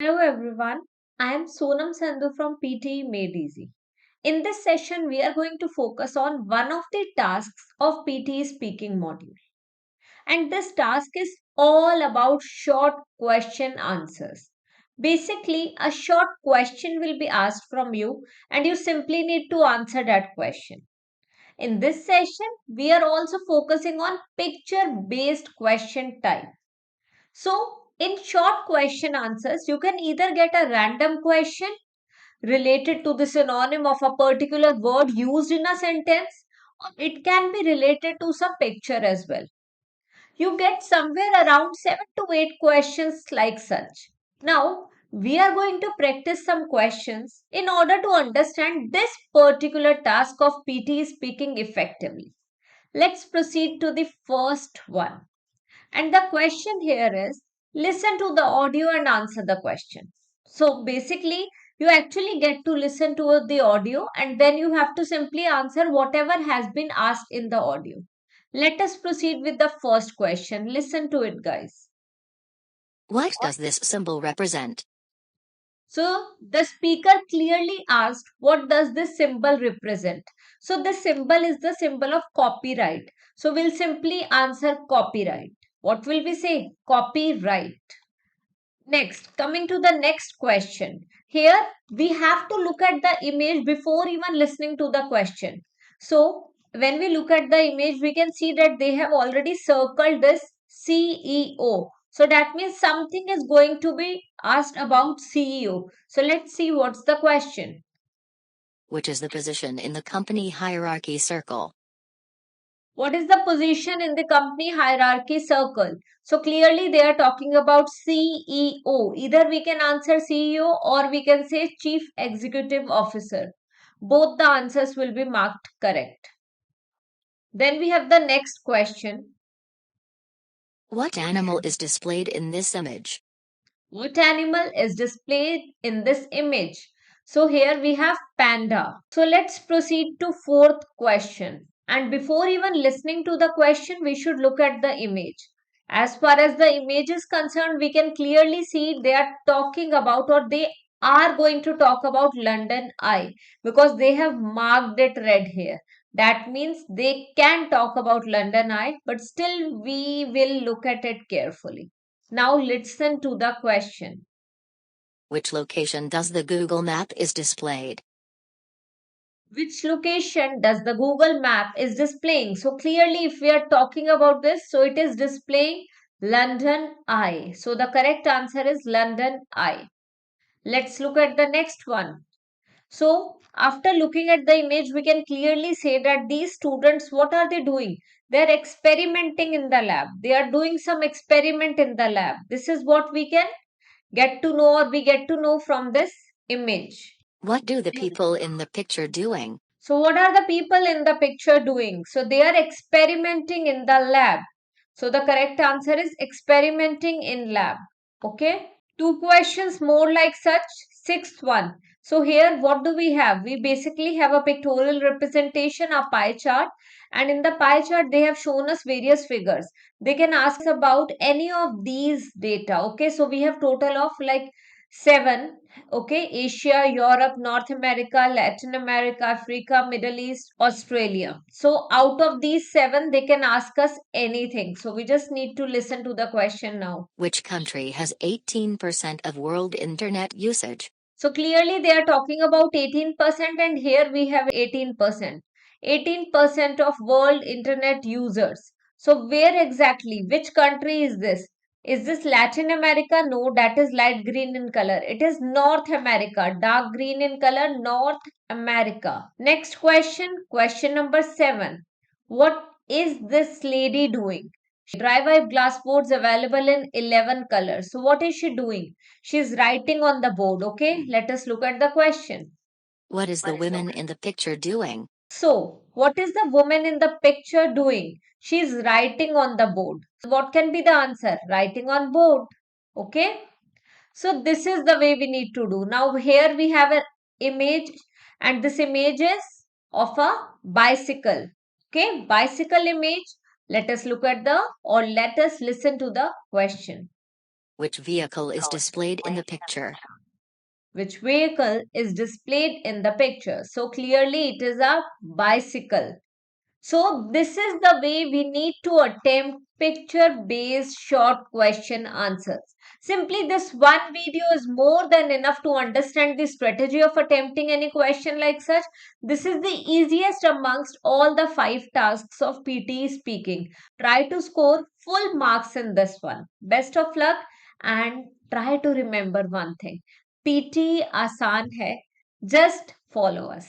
Hello everyone, I am Sonam Sandhu from PTE Made Easy. In this session, we are going to focus on one of the tasks of PTE Speaking module. And this task is all about short question answers. Basically, a short question will be asked from you, and you simply need to answer that question. In this session, we are also focusing on picture based question type. So, in short question answers, you can either get a random question related to the synonym of a particular word used in a sentence, or it can be related to some picture as well. You get somewhere around 7 to 8 questions like such. Now, we are going to practice some questions in order to understand this particular task of PT speaking effectively. Let's proceed to the first one. And the question here is listen to the audio and answer the question. So basically, you actually get to listen to the audio and then you have to simply answer whatever has been asked in the audio. Let us proceed with the first question. Listen to it, guys. What does this symbol represent? So the speaker clearly asked, what does this symbol represent? So the symbol is the symbol of copyright. So we'll simply answer copyright. What will we say? Copyright. Next, coming to the next question. Here, we have to look at the image before even listening to the question. So, when we look at the image, we can see that they have already circled this CEO. So, that means something is going to be asked about CEO. So, let's see what's the question. Which is the position in the company hierarchy circle? What is the position in the company hierarchy circle? So clearly they are talking about CEO. Either we can answer CEO or we can say Chief Executive Officer. Both the answers will be marked correct. Then we have the next question. What animal is displayed in this image? What animal is displayed in this image? So here we have panda. So let's proceed to fourth question. And before even listening to the question, we should look at the image. As far as the image is concerned, we can clearly see they are talking about or they are going to talk about London Eye because they have marked it red here. That means they can talk about London Eye, but still we will look at it carefully. Now listen to the question. Which location does the Google map is displayed? Which location does the Google map is displaying? So clearly if we are talking about this, so it is displaying London Eye. So the correct answer is London Eye. Let's look at the next one. So after looking at the image, we can clearly say that these students, what are they doing? They are experimenting in the lab. They are doing some experiment in the lab. This is what we can get to know or we get to know from this image. What do the people in the picture doing? So what are the people in the picture doing? So they are experimenting in the lab. So the correct answer is experimenting in lab. Okay. Two questions more like such. Sixth one. So here what do we have? We basically have a pictorial representation, a pie chart. And in the pie chart, they have shown us various figures. They can ask us about any of these data. Okay. So we have total of like 7. Okay. Asia, Europe, North America, Latin America, Africa, Middle East, Australia. So out of these 7, they can ask us anything. So we just need to listen to the question now. Which country has 18% of world internet usage? So clearly they are talking about 18% and here we have 18%. 18% of world internet users. So where exactly? Which country is this? Is this Latin America? No, that is light green in color. It is North America, dark green in color, North America. Next question, question number 7. What is this lady doing? Dry wipe glass boards available in 11 colors. So what is she doing? She's writing on the board. Okay, let us look at the question. What is the woman in the picture doing? So, what is the woman in the picture doing? She's writing on the board. What can be the answer? Writing on board. Okay. So, this is the way we need to do. Now, here we have an image and this image is of a bicycle. Okay. Bicycle image. Let us look at the or let us listen to the question. Which vehicle is displayed in the picture? Which vehicle is displayed in the picture? So clearly it is a bicycle. So this is the way we need to attempt picture-based short question answers. Simply this one video is more than enough to understand the strategy of attempting any question like such. This is the easiest amongst all the 5 tasks of PTE speaking. Try to score full marks in this one. Best of luck and try to remember one thing. PTE आसान है. Just follow us.